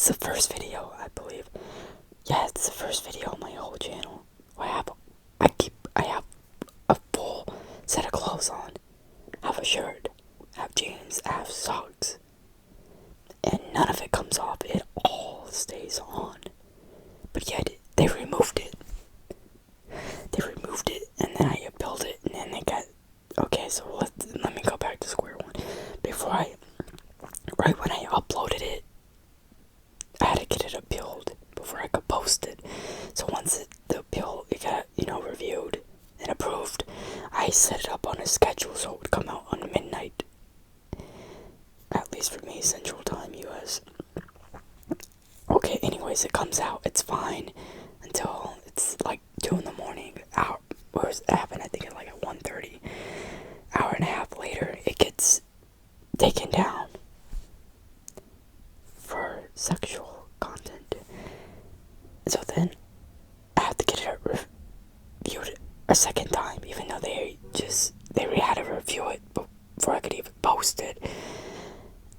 the first video, I believe. Yeah, it's the first video on my whole channel. I have a full set of clothes on. I have a shirt, I have jeans, I have socks. And none of it comes off, it all stays on. But yet, they removed it. And then I built it, and then they got... Okay, so let me go back to square one. Right when I uploaded it, I had to get it appealed before I could post it. So once the appeal, it got, reviewed and approved, I set it up on a schedule so it would come out on midnight. At least for me, Central Time, US. Okay, anyways, it comes out, it's fine, until it's like 2 in the morning. It happened, I think, at like at 1:30. Hour and a half later, it gets taken down for sexual content. So then, I have to get it reviewed a second time, even though they had to review it before I could even post it.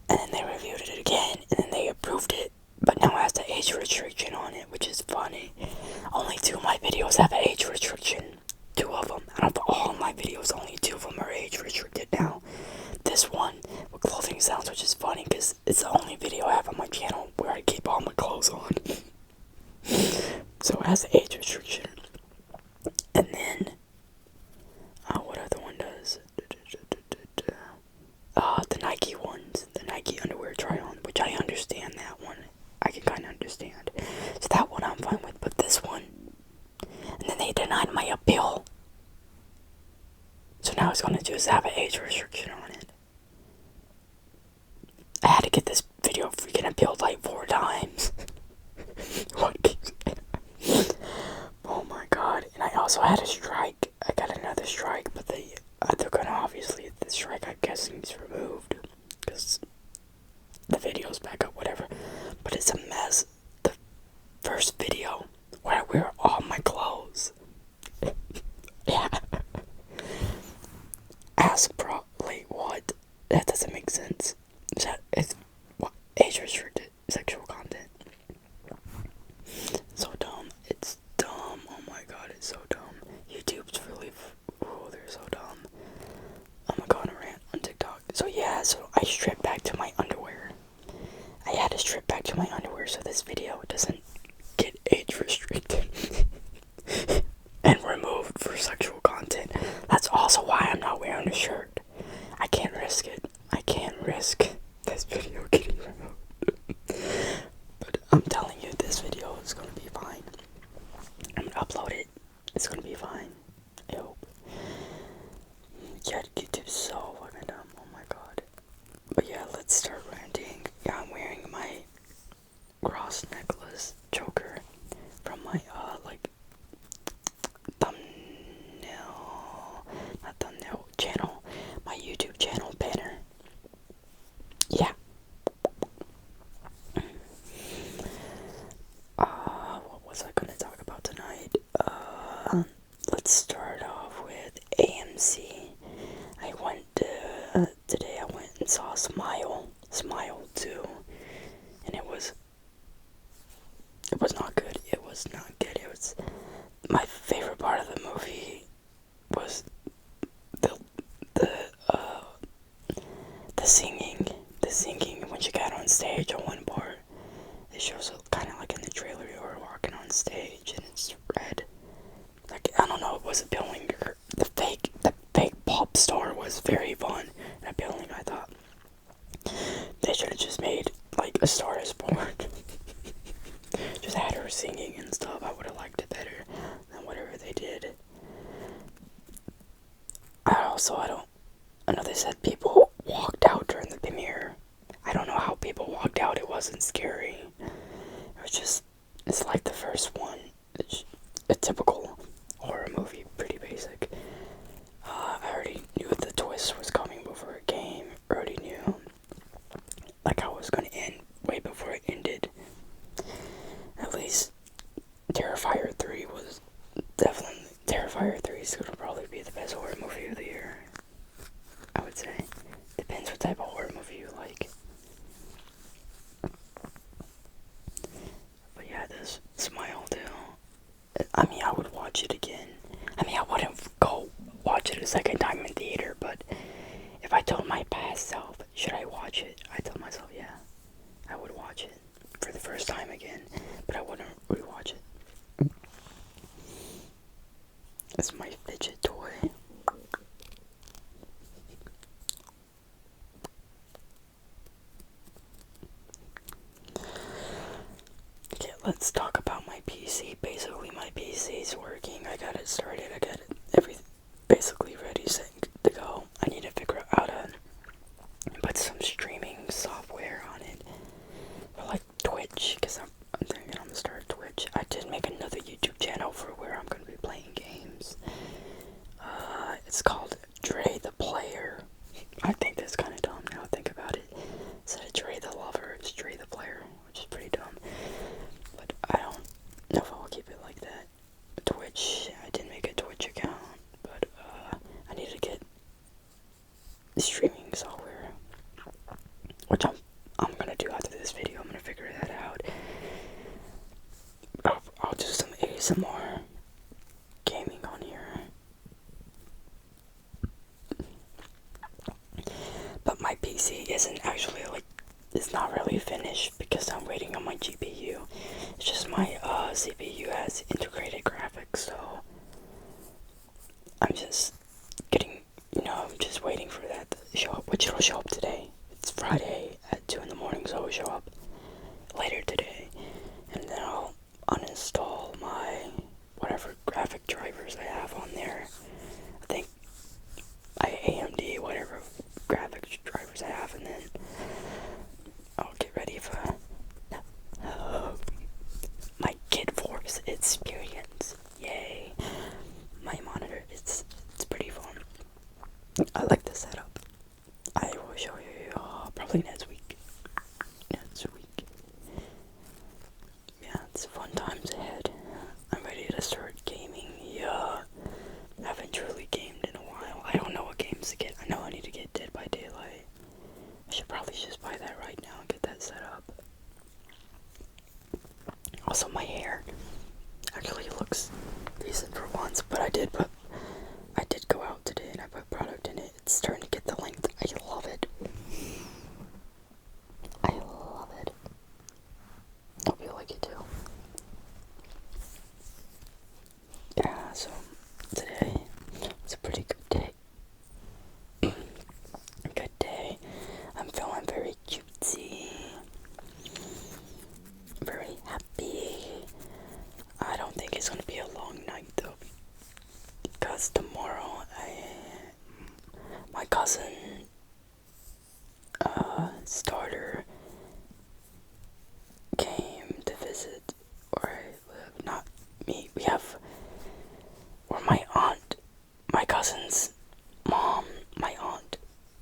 And then they reviewed it again, and then they approved it. But now it has the age restriction on it, which is funny. Only 2 of my videos have an age restriction. 2 of them. Out of all my videos, only 2 of them are age restricted now. This one with clothing sounds, which is funny because it's the only video I have on my channel where I keep all my clothes on. So it has the age restriction. And then, what other one does? The Nike ones. The Nike underwear try-on, which I understand that one. I can kind of understand. So that one I'm fine with, but this one... And then they denied my appeal. So now it's going to just have an age restriction on it. I had to get this video freaking appealed like 4 times. Oh my god. And I also had a strike. I got another strike, but they're gonna obviously, the strike I'm guessing is removed. Because the video's back up, whatever. But it's a mess. The first video where I wear all my clothes. Yeah. Like, what? That doesn't make sense. It's age restricted sexual content. So dumb. It's dumb. Oh my god, it's so dumb. YouTube's really... they're so dumb. I'm gonna go on a rant on TikTok. So yeah, I stripped back to my underwear. I had to strip back to my underwear so this video doesn't get age restricted. And removed for sexual content. That's also why I'm not wearing a shirt. I can't risk it. I can't risk this video getting removed. But I'm telling you, this video is gonna be fine. I'm gonna upload it. It's gonna be fine. I hope. Yeah, YouTube's so fucking dumb. Oh my god. But yeah, let's start ranting. Yeah, I'm wearing my cross necklace choker from my channel, my YouTube channel banner. Yeah. What was I gonna talk about tonight? Let's start off with AMC. Today I went and saw Smile 2, and it was not good. It was not good. It was... My favorite part of the movie was the singing when she got on stage on one part. It shows kind of like in the trailer, you were walking on stage and it's red. Like, I don't know, it was appealing. The fake pop star was very fun and appealing, I thought. They should have just made like A Star Is Born. Just had her singing and stuff. I would have liked it better than whatever they did. I know they said people walked out during the premiere. I don't know how people walked out. It wasn't scary. It was just, it's like the first one. It's a typical horror movie, pretty basic. I already knew the twist was coming before it came. I already knew like how it was going to end way before it ended. At least Terrifier 3 was definitely... Terrifier 3 is going to probably be the best horror movie of the year, I would say. Depends what type of horror movie you like. second time in theater, but if I told my past self, should I watch it? I told myself, yeah, I would watch it for the first time again, but I wouldn't rewatch it. It's my fidget toy. Okay, let's talk about my PC. Basically, my PC is working. I got it started. I got it everything basically ready, set to go. I need to figure out how to put some streaming software on it, for like Twitch, because I'm thinking I'm gonna start Twitch. I did make another YouTube channel for where I'm gonna be playing games. It's called Dre the Player. I think that's kind of dumb now I think about it. Instead of Dre the Lover, it's Dre the Player, which is pretty dumb. But I don't know if I'll keep it like that. Twitch, I did make a Twitch account, but I need to get streaming software, which I'm gonna do after this video. I'm gonna figure that out. I'll do some ASMR gaming on here. But my PC isn't actually it's not really finished because I'm waiting on my GPU. It's just my CPU has integrated graphics, so I'm just I'm just waiting for that to show up, which it'll show up today. It's Friday at 2 in the morning, so it'll show up later today. And then I'll uninstall my whatever graphic drivers I have on there. I think AMD, whatever graphics drivers I have, and then I'll get ready for my Kid Force experience. Yay! My monitor, it's pretty fun. I like the setup. I will show you probably next week. Yeah, it's fun times ahead. I'm ready to start gaming. Yeah, I haven't truly gamed in a while. I don't know what games to get. I know I need to get Dead by Daylight. I should probably just buy that right now and get that set up. Also, my hair actually looks decent for once, but I did go out today and I put product in it. It's starting to get the length. I love it. I love it. Hope you like it too. Yeah, so today was a pretty good day. Good day. I'm feeling very cutesy. Very happy. I don't think it's gonna be a long night though, because tomorrow my cousin starter came to visit where I live. Not me. Or my cousin's mom, my aunt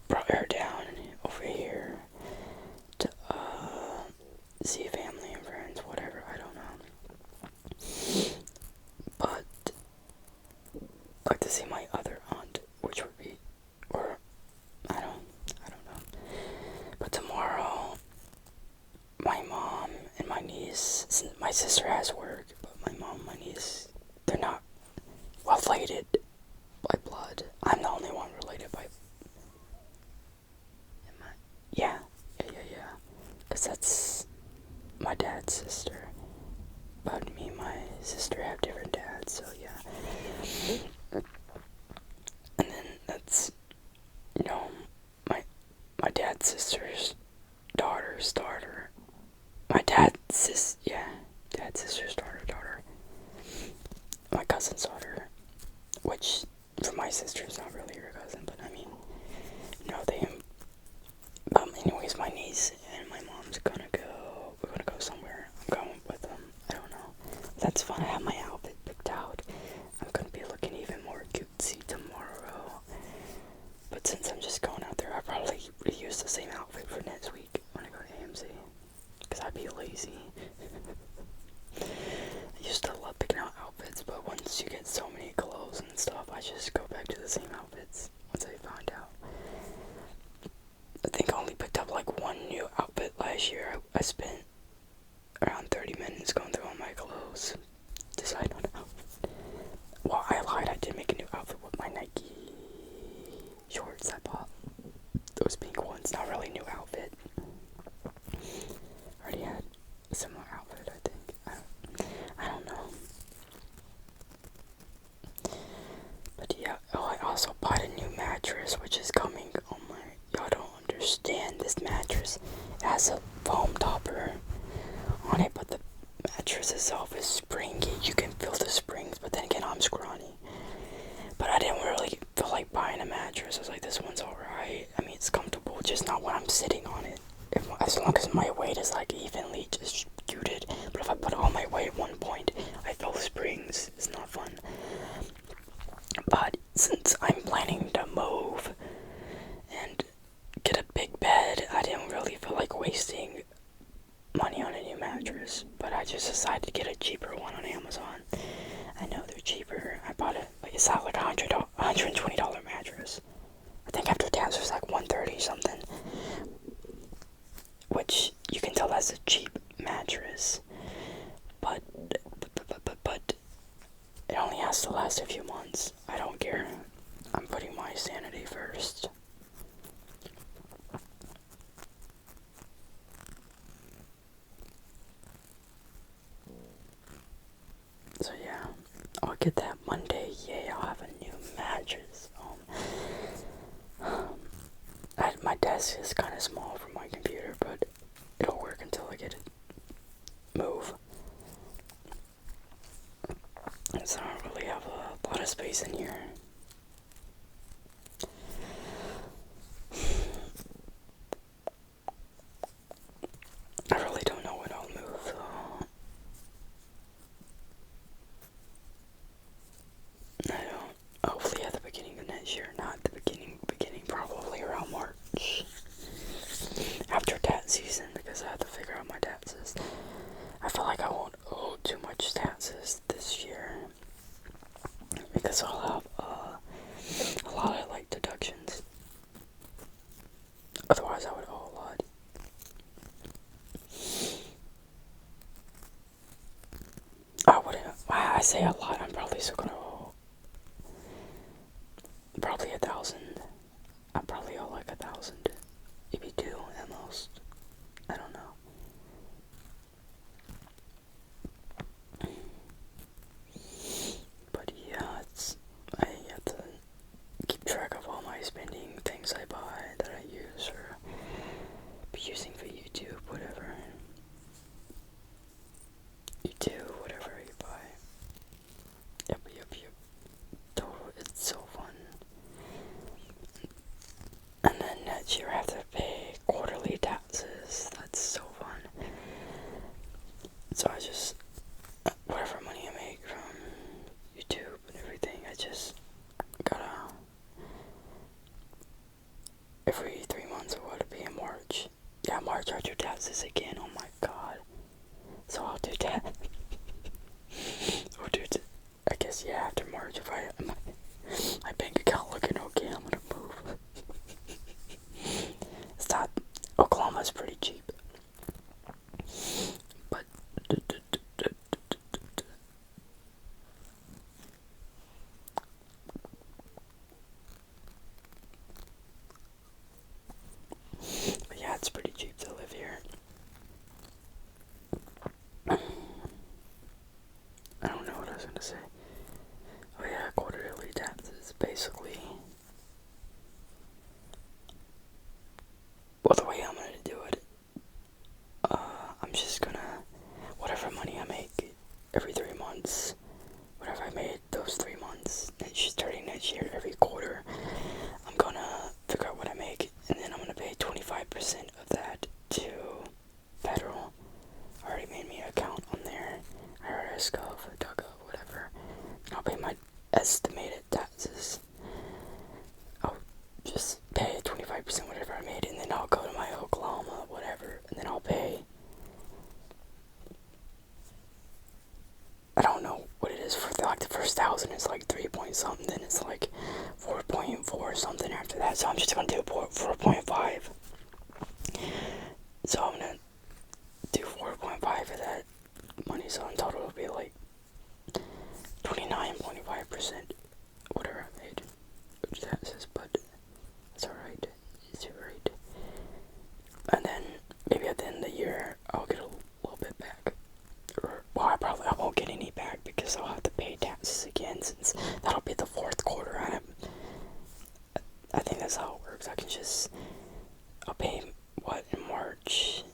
brought her down over here to see family and friends, whatever, I don't know. But I'd like to see my other aunt, which would be, or I don't know. But tomorrow, my mom and my niece, my sister has work, but my mom and my niece, they're not related by blood. I'm the only one related by. Yeah. Because that's my dad's sister. But me and my sister have different dads, so yeah. And then that's, my dad's sister's daughter's daughter. Dad's sister's daughter. My cousin's daughter. Which, for my sister, is not really her cousin, but I mean, anyways, my niece and my mom's we're gonna go somewhere. I'm going with them. I don't know. That's fun. I have my outfit picked out. I'm gonna be looking even more cutesy tomorrow. But since I'm just going out there, I'll probably reuse the same outfit for next week when I go to AMC. Because I'd be lazy. I used to love picking out outfits, but once you get so many clothes and stuff, I just go back to the same outfits once I find out. I think I only picked up like one new outfit last year. I spent around 30 minutes going through all my clothes, decide on an outfit. Well, I lied, I did make a new outfit with my Nike It's not really a new outfit. I already had a similar outfit, I think. I don't know. But yeah, oh, I also bought a new mattress, which is coming. Oh my, y'all don't understand. This mattress, it has a foam topper on it, but the mattress itself is springy. You can feel the springs, but then again, I'm scrawny. But I didn't really feel like buying a mattress. I was like, this one's alright. I mean, it's comfortable, just not when I'm sitting on it. As long as my weight is like evenly distributed. But if I put all my weight at one point, I feel the springs. It's not fun. But since I'm planning to move and get a big bed, I didn't really feel like wasting money on a new mattress. But I just decided to get a cheaper one on Amazon. I know they're cheaper. I bought it, like, it's not like $120 mattress. I think after tax it was like $130 something. Which you can tell that's a cheap mattress. But it only has to last a few months. I don't care. I'm putting my sanity first. So yeah, I'll get that Monday. Yay, I'll have a new mattress. My desk is kind of small for my computer, but it'll work until I get it move. So I don't really have a lot of space in here. I really don't know when I'll move though. I don't. Hopefully at the beginning of next year, not the beginning, probably around March. After tax season, because I have to figure out my taxes. I feel like I won't owe too much taxes this year. Because I'll have a lot of like deductions. Otherwise I would owe a lot. I wouldn't. I say a lot. I'm probably still gonna owe probably 1,000. I probably owe like 1,000, maybe 2 at most. I don't know. But yeah, I have to keep track of all my spending, things I buy that I use or be using for YouTube, whatever. YouTube, whatever you buy. Yep. Totally, it's so fun. And then next year I have to pay quarterly taxes. That's so fun. So I just, whatever money I make from YouTube and everything, I just gotta, every 3 months or what, it'll be in March. Yeah, March I'll do taxes again. Oh my god. So I'll do that. I guess, yeah, after March, if my bank account looking okay, I'm gonna move. It's not, Oklahoma's pretty cheap. But, yeah, it's pretty cheap to live here. I don't know what I was gonna say. Oh yeah, quarterly taxes, basically. Well, the way I'm gonna do it, I'm just gonna, whatever money I make every 3 months, whatever I made those 3 months, starting next year, every quarter, I'm gonna figure out what I make, and then I'm gonna pay 25% of that to federal. I already made me an account on there, IRS Gov, DuckGov, whatever, and I'll pay my estimated taxes. I'll just pay 25% whatever I made, and then I'll go to my Oklahoma, whatever, and then I'll pay, I don't know what it is for like the first 1,000. It's like 3 point something, then it's like 4.4 something after that. So I'm just gonna do 4.5. So I'm gonna do 4.5 for that money. So in total it'll be like 29.5%, whatever I made, which taxes. But that's alright. It's alright. that's how it works. I can just, I'll pay, what, in March,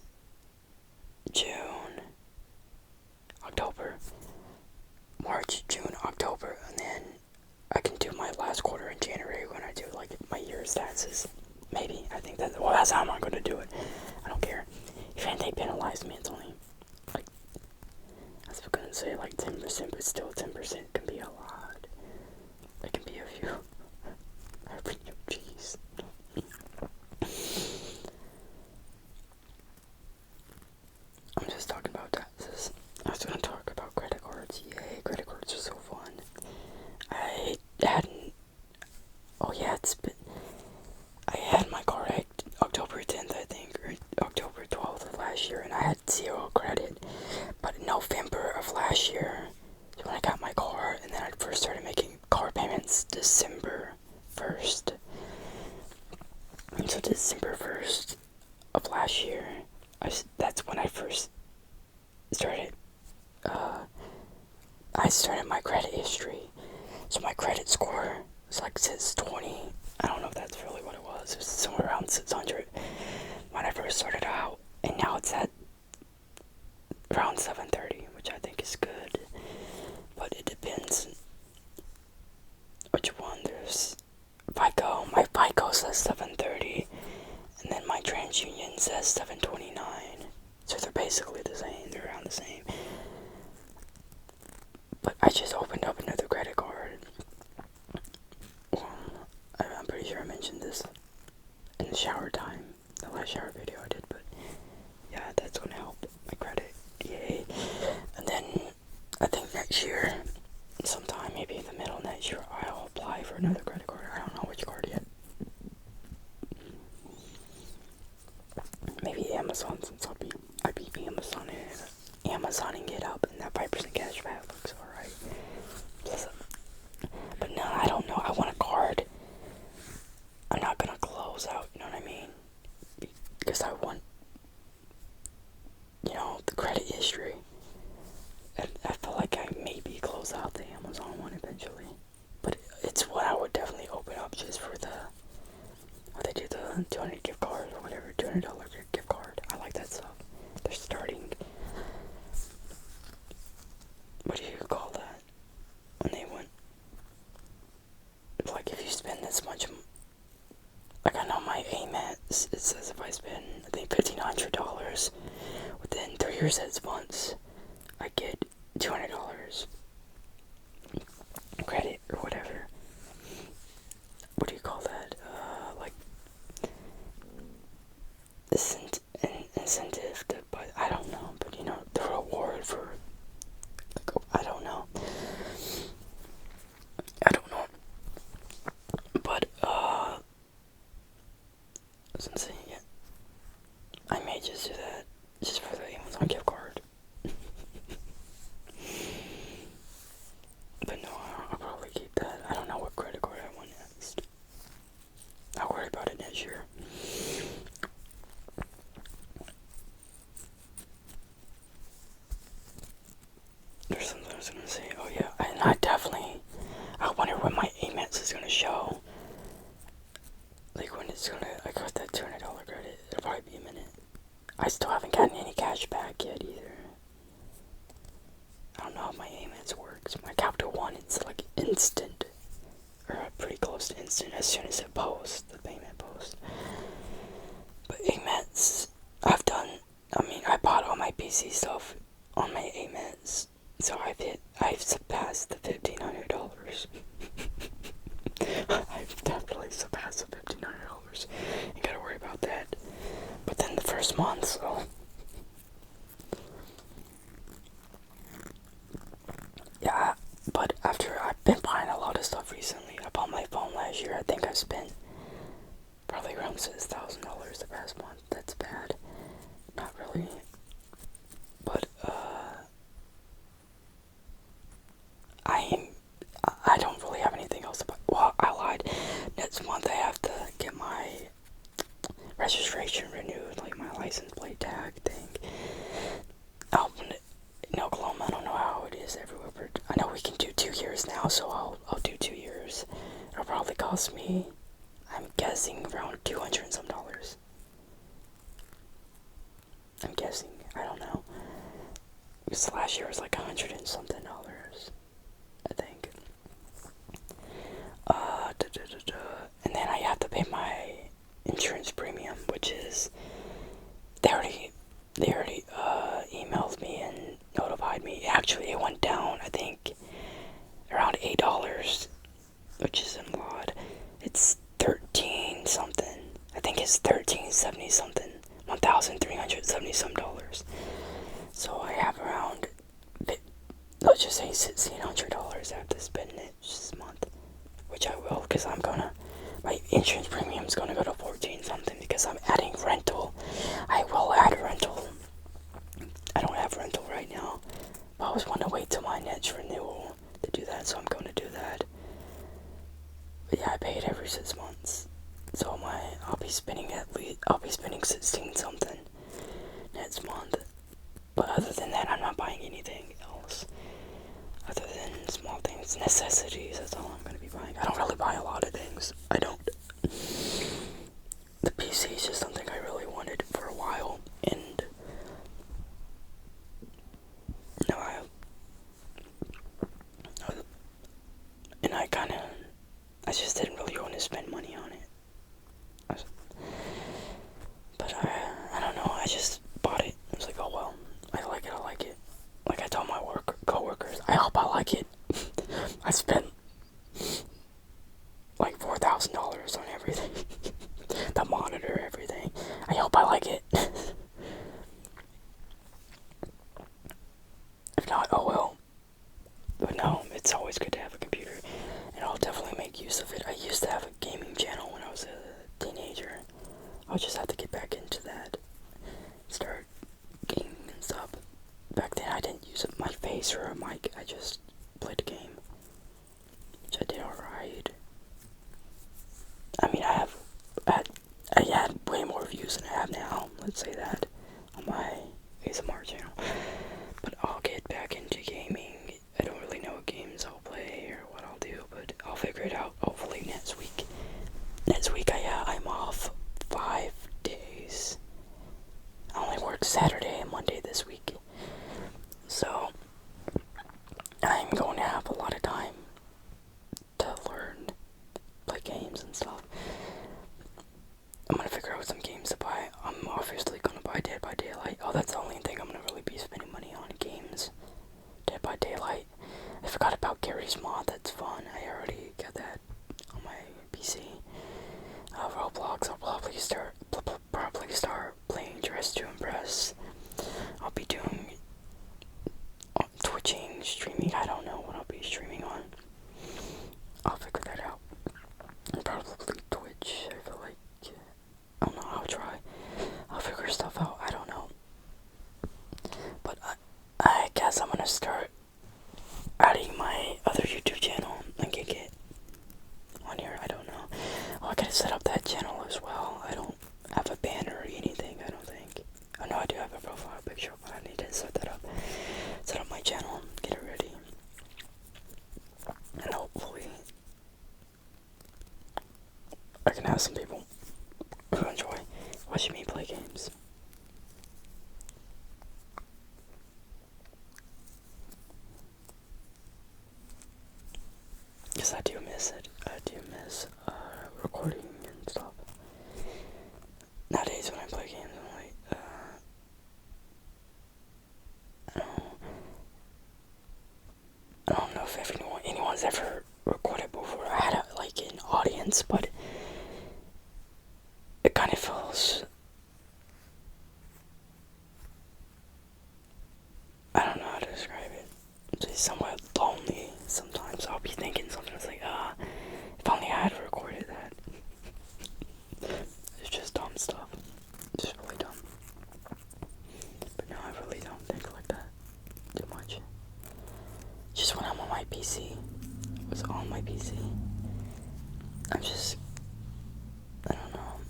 June, October, March, June, October, and then I can do my last quarter in January when I do, like, my year's taxes. Maybe. I think that, well, that's how I'm gonna do it. I don't care. If they penalize me, it's only, like, I was gonna say, like, 10%, but still 10% can be a lot. It can be a few. Jeez. I'm just talking about taxes. I was gonna talk about credit cards. Yay, credit cards are so fun. I hadn't. Oh yeah, I had my card October 10th, I think, or October 12th of last year, and I had 0 credit. But in November of last year, when I got my car, and then I first started making car payments December 1st. And so December 1st of last year, that's when I first started, I started my credit history. So my credit score was like 620. I don't know if that's really what it was. It was somewhere around 600 when I first started out. And now it's at around 730, which I think is good. But it depends which one. There's FICO. My FICO says 730. And then my TransUnion says 729. So they're basically the same. They're around the same. But I just opened up another credit card. I'm pretty sure I mentioned this in the shower time. The last shower video I did. But yeah, that's going to help my credit. Yay. And then I think next year, sometime maybe in the middle of next year, I'll apply for another credit card. I don't know which card yet. Maybe Amazon, since I'd be Amazoning it up, and that 5% cashback looks alright. But no, I don't know. I want a card I'm not gonna close out, you know what I mean? Because I want, the credit history. I feel like I maybe close out the Amazon one eventually. But it's what I would definitely open up just for they do the 200 gift card or whatever, $200 gift card. I like that stuff. They're starting, what do you call that? When they went, like if you spend this much, like I know my Amex, it says if I spend, I think $1,500 within 3 or 6 months, I get $200 credit or whatever. What do you call that? Like incentive to, but I don't know. But the reward for, I don't know. But since yeah, I may just do that just for the Amazon gift card. But no, I'll probably keep that. I don't know what credit card I want next. I'll worry about it next year. There's something I was gonna say. Oh yeah, and I wonder when my Amex is gonna show. Like when it's gonna, I got that $200 credit. It'll probably be a minute. I still haven't gotten any cash back yet either. I don't know if my Amex works. My Capital One, it's like instant, or pretty close to instant as soon as it posts, the payment post. But Amex, I bought all my PC stuff on my Amex, so I've surpassed the $1,500. I've definitely surpassed the $1,500. You gotta worry about that. But then the first month, so. Yeah, but after I've been buying a lot of stuff recently. I bought my phone last year. I think I spent probably around $6,000 the past month. That's bad. Not really. But I don't really have anything else to buy. Well, I lied. Next month I have to get my registration renewed, like my license plate tag thing. In Oklahoma, I don't know how it is everywhere, but I know we can do 2 years now, so I'll do 2 years. It'll probably cost me, I'm guessing around 200 and some dollars. I'm guessing. I don't know. Because last year was like 100 and something dollars, I think. And then I have to pay my insurance premium, which is they already emailed me and notified me. Actually, it went down. I think around $8, which isn't a lot. It's 13 something. I think it's 1370 something. $1,370 some dollars. So I have around, let's just say $1,600 I have to spend it this month, which I will, because my insurance premium is gonna go to 14 something because I'm adding rental. I will add rental. I don't have rental right now, but I always want to wait till my next renewal to do that, so I'm going to do that. But yeah, I pay it every 6 months, so I'll be spending 16 something next month. But other than that, I'm not buying anything else. Other than small things, necessities, that's all I'm going to be buying. I don't really buy a lot of things. I don't. The PC is just something I really wanted for a while, and no, I just didn't really want to spend money on it. But I don't know, I just bought it. I was like, oh well, I like it. Like I told my coworkers, I hope I like it. I spent like $4,000 on everything. The monitor, everything. I hope I like it. If not, oh well. But no, it's always good to have a computer, and I'll definitely make use of it. I used to have a gaming channel when I was a teenager. I'll just have to get back into that. Start gaming and stuff. Back then I didn't use my face or a mic, I just played the game. Which I did alright. I mean, I had way more views than I have now, let's say that, on my ASMR channel. But I'll get back into gaming. I don't really know what games I'll play or what I'll do, but I'll figure it out hopefully next week. Next week I'm off 5 days. I only work Saturday and Monday this week. So I'm going to have a lot of time to learn, play games and stuff. I'm going to figure out some games to buy. I'm obviously going to buy Dead by Daylight. Oh, that's the only thing I'm going to really be spending money on, games. Dead by Daylight. I forgot about Gary's Mod, that's fun. I already got that on my PC. Roblox, I'll probably start playing Dress to Impress. I'll be doing Twitching, streaming, I don't know what I'll be streaming on. I'll figure that out. Probably Twitch, I feel like. I don't know, I'll try. I'll figure stuff out, I don't know. But I guess I'm gonna start adding my other YouTube channel and kick it on here, I don't know. Oh, I gotta set up that channel as well. I don't have a banner or anything, I don't think. Oh no, I do have a profile picture, but I need to set that up. Set up my channel, get it ready. And hopefully I can have some people who enjoy watching me play games. Because I do miss it. I do miss recording and stuff. Nowadays when I play games, I'm like, I don't know if anyone's ever recorded before. I had an audience, but it kind of feels, I don't know how to describe it. It's somewhat lonely sometimes. I'll be thinking something like, if only I had recorded that. It's just dumb stuff. Just really dumb. But no, I really don't think like that too much. Just when I'm on my PC. It was on my PC. I'm just, I don't know,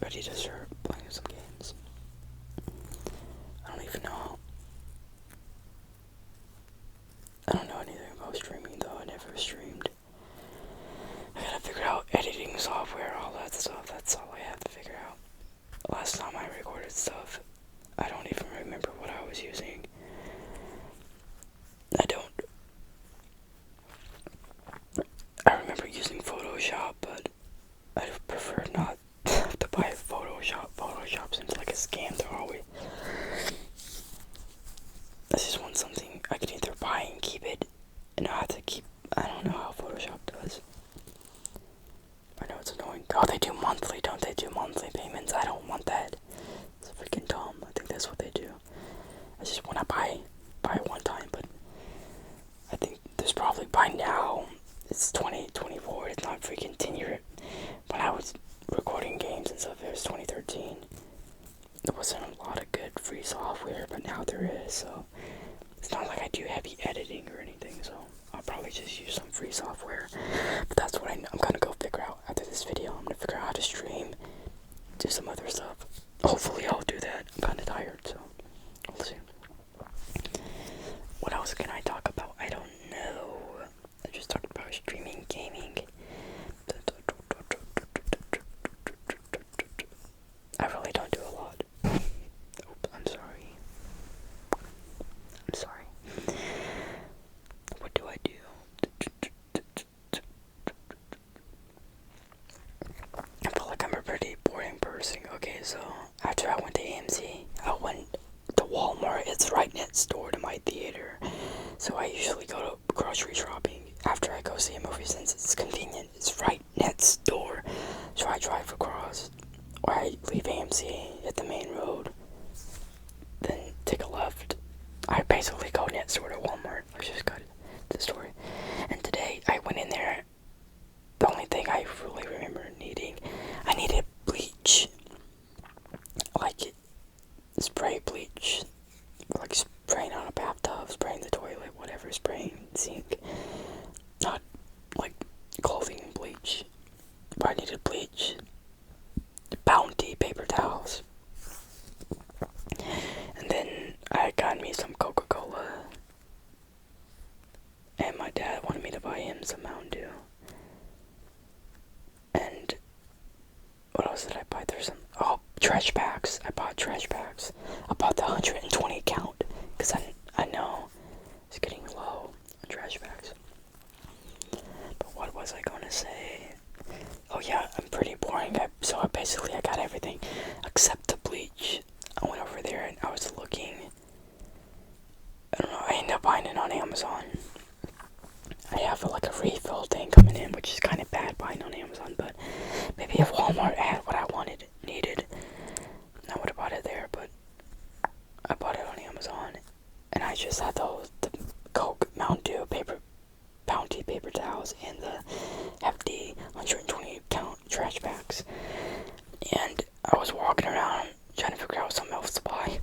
ready to start playing some games. I don't even know. I don't know anything about streaming though. I never streamed. I gotta figure out editing software, all that stuff. Oh, they do monthly, don't they do monthly payments? I don't want that. It's freaking dumb. I think that's what they do. I just want to buy one time, but I think there's probably by now, it's 2024, it's not freaking 10 years. When I was recording games and stuff, it was 2013. There wasn't a lot of good free software, but now there is, so it's not like I do heavy editing or anything, so I'll probably just use some free software. But that's what I'm gonna go figure out after this video. I'm gonna figure out how to stream, do some other stuff. Hopefully I'll do that. I'm kinda tired, so we'll see. What else can I talk about? I don't know. I just talked about streaming, gaming. I really don't do a lot. Oops, I'm sorry. I'm sorry. What do I do? I feel like I'm a pretty boring person. Okay, so after I went to AMC, I went to Walmart. It's right next door to my theater. So I usually go to grocery shopping after I go see a movie since it's convenient. It's right next door. So I drive across, or I leave AMC at the main road, then take a left. I basically go next door to Walmart. I just got the story. And today I went in there. The only thing I really remember needing, I needed bleach. Like spray bleach. Like spraying on a bathtub, spraying the toilet, whatever, spraying the sink. Not like clothing bleach. But I needed bleach. Bounty paper towels. And then I got me some Coca-Cola. And my dad wanted me to buy him some Mountain Dew. And what else did I buy? There's some, trash bags. I bought trash bags. I bought the 120 count. Because I know it's getting low on trash bags. But what was I going to say? Oh yeah, I'm pretty boring. So I got everything except the bleach. I went over there and I was looking. I don't know, I ended up buying it on Amazon. I have like a refill thing coming in, which is kind of bad buying on Amazon, but maybe if Walmart had what I needed, I would have bought it there, but I bought it on Amazon, and I just had the Coke, Mountain Dew, Bounty paper towels, and the hefty 120 count trash bags, and I was walking around trying to figure out something else to buy.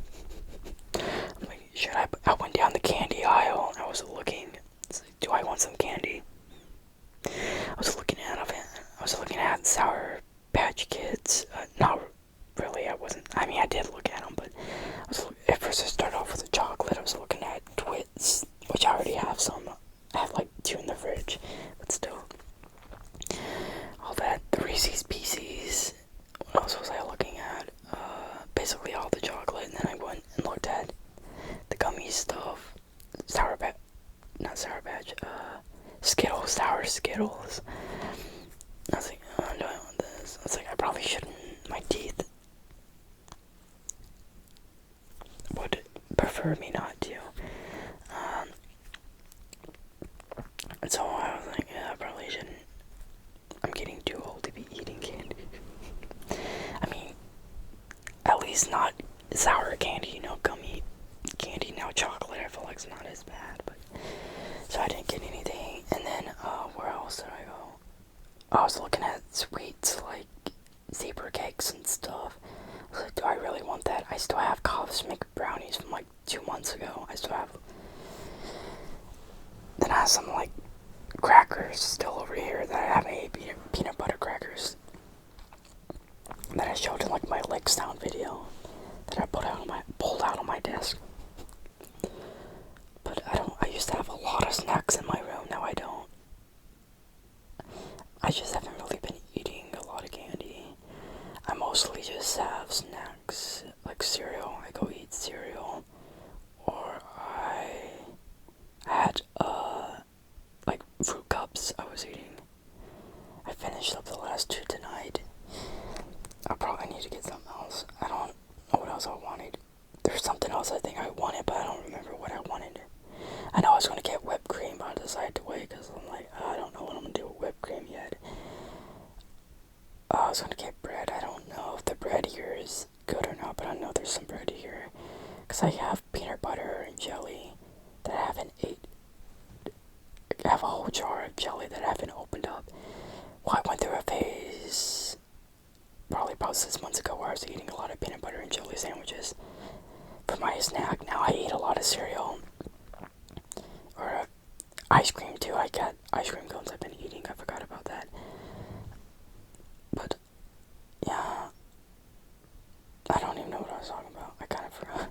I'm like, I went down the candy aisle, and I was looking. It's like, do I want some candy? I was looking at Sour Patch Kids. Not really. I did look at them, but at first I started off with the chocolate. I was looking at Twits, which I already have some. I have like 2 in the fridge, but still. All that, the Reese's Pieces. What else was I looking at? Basically all the chocolate, and then I went and looked at the gummy stuff. Skittles, sour Skittles. I was like, oh, do I want this? I was like, I probably shouldn't. My teeth would prefer me not to. And so I was like, yeah, I probably shouldn't. I'm getting too old to be eating candy. I mean, at least not sour candy, gummy candy. Now chocolate, I feel like it's not as bad, but so I didn't get anything. And then where else did I go? I was looking at sweets like zebra cakes and stuff. I was like, do I really want that? I still have cosmic brownies from like 2 months ago. I still have. Then I have some like crackers still over here that I haven't ate, peanut butter crackers that I showed in like my legs down video that I pulled out on my desk. But I used to have a lot of snacks in my room. Now I don't. I just haven't really been eating a lot of candy. I mostly just have snacks like cereal. I go eat cereal, or I had like fruit cups I was eating. I finished up the last 2 tonight. I probably need to get something else. I don't know what else I wanted. There's something else I think I wanted, but I don't remember what I wanted. I know I was going to get whipped cream, but I decided to wait because I'm like, I don't know what I'm going to do with whipped cream yet. I was gonna get bread. I don't know if the bread here is good or not, but I know there's some bread here. Because I have peanut butter and jelly that I haven't ate. I have a whole jar of jelly that I haven't opened up. Well, I went through a phase probably about 6 months ago where I was eating a lot of peanut butter and jelly sandwiches for my snack. Now I eat a lot of cereal. Or ice cream too. I got ice cream cones I've been eating. I forgot about that. But, yeah. I don't even know what I was talking about. I kind of forgot.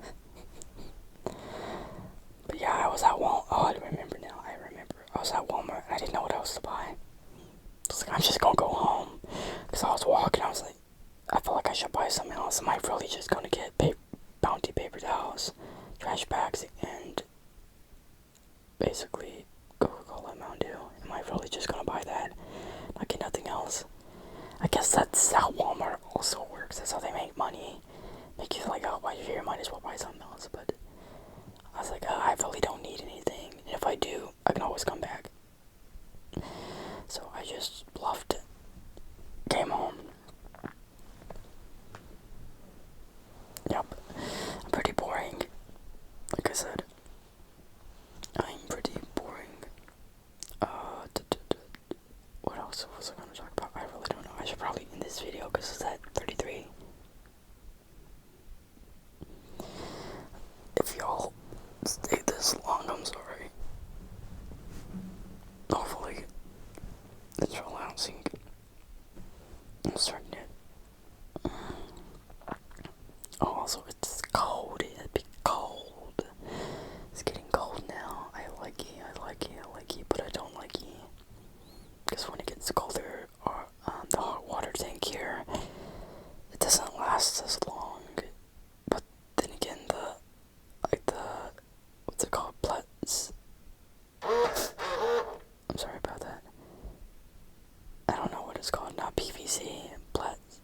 But yeah, I was at Walmart. Oh, I remember now. I remember. I was at Walmart and I didn't know what else to buy. I was like, I'm just gonna go home. Because I was walking, I was like, I felt like I should buy something else. Am I really just gonna get Bounty paper towels, trash bags, and basically Coca-Cola and Mountain Dew? Am I really just gonna buy that? Not get nothing else? I guess that's how Walmart also works. That's how they make money. Make you feel like, oh, while you're here, might as well buy something else. But I was like, I really don't need anything. And if I do, I can always come back. So I just bluffed it. Came home. Yep. I'm pretty boring. Like I said. I'm pretty boring. What else was I gonna talk about? I really don't know. I should probably end this video because it's at 33. If y'all stayed this long, I'm sorry. Hopefully, it's relaxing. I'm starting it. Oh, also, it's cold. It'd be cold. It's getting cold now. I like it, but I don't like it. Because when it gets colder, the hot water tank here, it doesn't last as long. But then again, what's it called? Plets. I'm sorry about that. I don't know what it's called. Not PVC. Plets.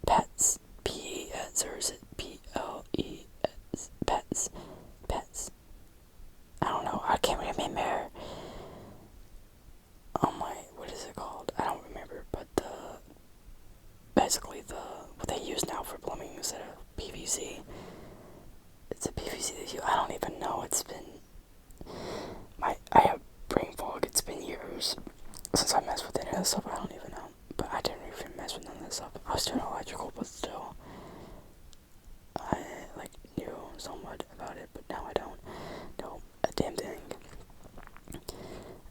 Pets. P-E-S, or is it P-L-E-S? Pets. Pets. I don't know. I can't remember. Oh my, what is it called? I don't remember, but basically what they use now for plumbing instead of PVC. It's a PVC that I don't even know. It's been, I have brain fog. It's been years since I messed with any of this stuff. I don't even know. But I didn't even mess with none of this stuff. I was doing electrical, but still, I knew somewhat about it, but now I don't know a damn thing.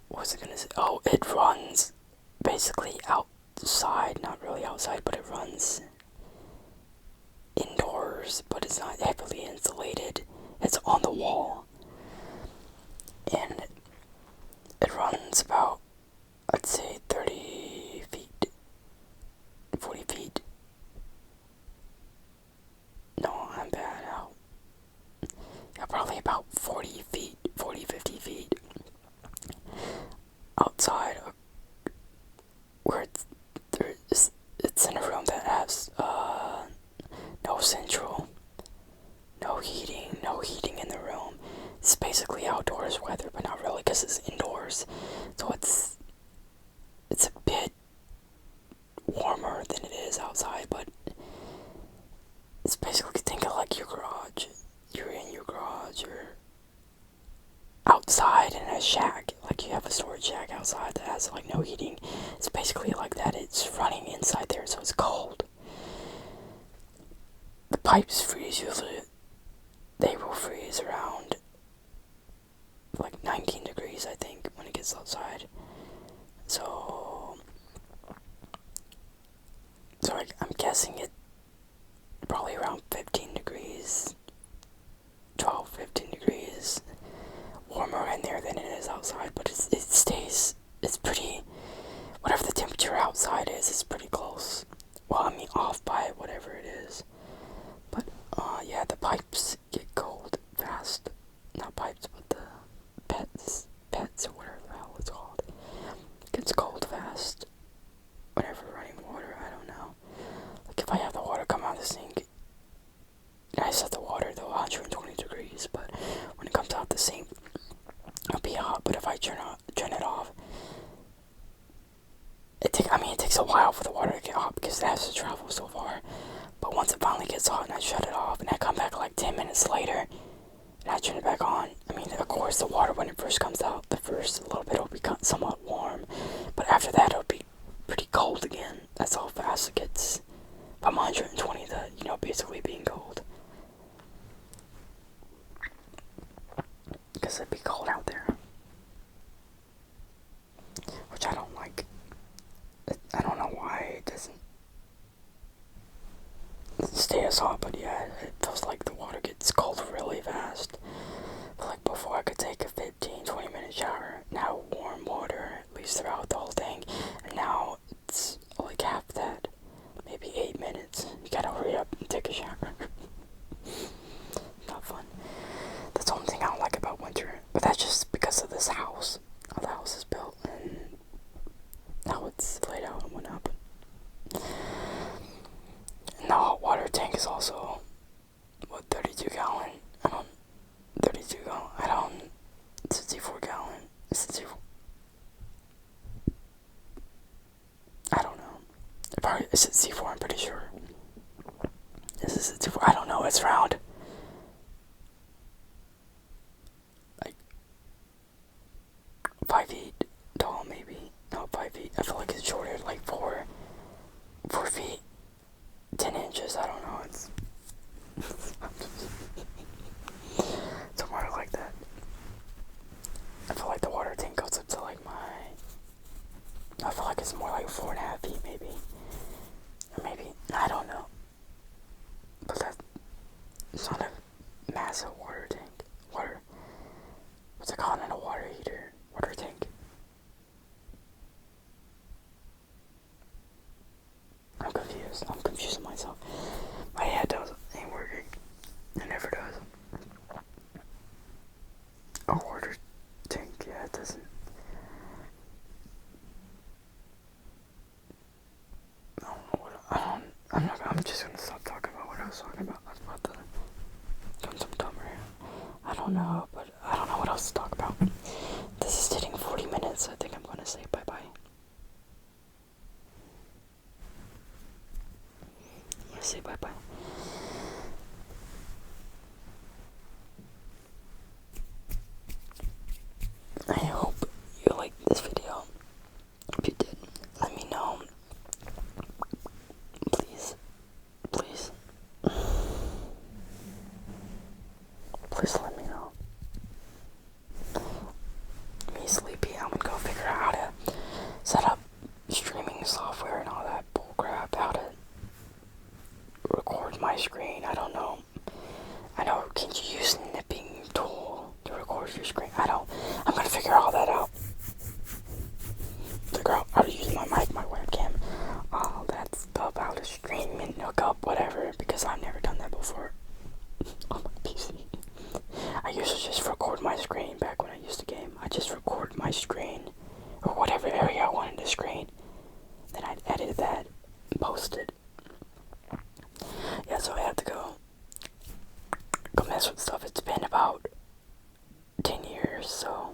What was I gonna say? Oh, it runs basically outside, not really outside, but it runs indoors, but it's not heavily insulated. It's on the wall, and it runs about, I'd say, 30 feet, 40 feet. No, I'm bad out. Yeah, probably about 40 feet, 50 feet outside, where it's in a room that has no central, no heating in the room. It's basically outdoors weather, but not really because it's indoors. So it's a bit warmer than it is outside, but it's basically, think of like your garage. You're in your garage, you're outside in a shack, like you have a storage shack outside that has like no heating. It's basically like that. It's running inside there, so it's cold. The pipes freeze usually. They will freeze around like 19 degrees, I think, when it gets outside. So I'm guessing it probably around 15 degrees, 12, 15 degrees warmer in there than it is outside, but it stays, it's pretty, whatever the temperature outside is, it's pretty close. Well, I mean, off by whatever it is. But, yeah, the pipes get cold fast. Not pipes, but the pets, or whatever the hell it's called. It gets cold fast. Whenever running water, I don't know. Like, if I have the water come out of the sink, and I set the water to 120 degrees, but when it comes out the sink, it'll be hot. But if I turn it off, it takes a while for the water to get hot because because it has to travel so far. But once it finally gets hot and I shut it off and I come back like 10 minutes later and I turn it back on, I mean, of course, the water when it first comes out, the first little bit will be somewhat warm. But after that, it'll be pretty cold again. That's how fast it gets from 120 to, basically being cold. Because it'd be cold out there. Which I don't like. I don't know why it doesn't stay as hot, but yeah, it feels like the water gets cold really fast. But like before I could take a 15-20 minute shower, now warm water, at least throughout the whole thing, and now it's like half that, maybe 8 minutes. You gotta hurry up and take a shower. Not fun. That's the only thing I don't like about winter, but that's just because of this house, how the house is built, and how it's laid out and whatnot. And the hot water tank is also, 32 gallon? 32 gallon, 64 gallon, 64, I don't know. Is it C4? I'm pretty sure. Is this C4? I don't know, it's round. Like, 5 feet tall, maybe. No, 5 feet. I feel like it's shorter, like 4 feet, 10 inches. I don't know. It's somewhere like that. I feel like the water tank goes up to like I feel like it's more like 4.5 feet, maybe. Or maybe, I don't know. But it's not a massive water tank. What's it called in a water heater? Water tank. I'm confusing myself. My head ain't working. It never does. A water tank, yeah, it doesn't. I'm just gonna stop talking about what I was talking about. I was about to come some dumber here. I don't know, but I don't know what else to talk about. This is hitting 40 minutes. I think I'm gonna say bye-bye. I'm gonna say bye-bye. I hope you liked this video. If you did, let me know. Please. Please let me know. Me sleepy, I'm gonna go figure out how to set up streaming software and all that bullcrap, how to record my screen. I don't know. I know, can you use a nipping tool to record your screen? I'm gonna figure all that out. Figure out how to use my mic, my webcam, all that stuff, how to stream and hook up, whatever, because I've never done that before on my PC. I used to just record my screen back when I used to game. I just record my screen, or whatever area I wanted to screen. Then I'd edit that and post it. Yeah, so I had to go mess with stuff. It's been about 10 years, so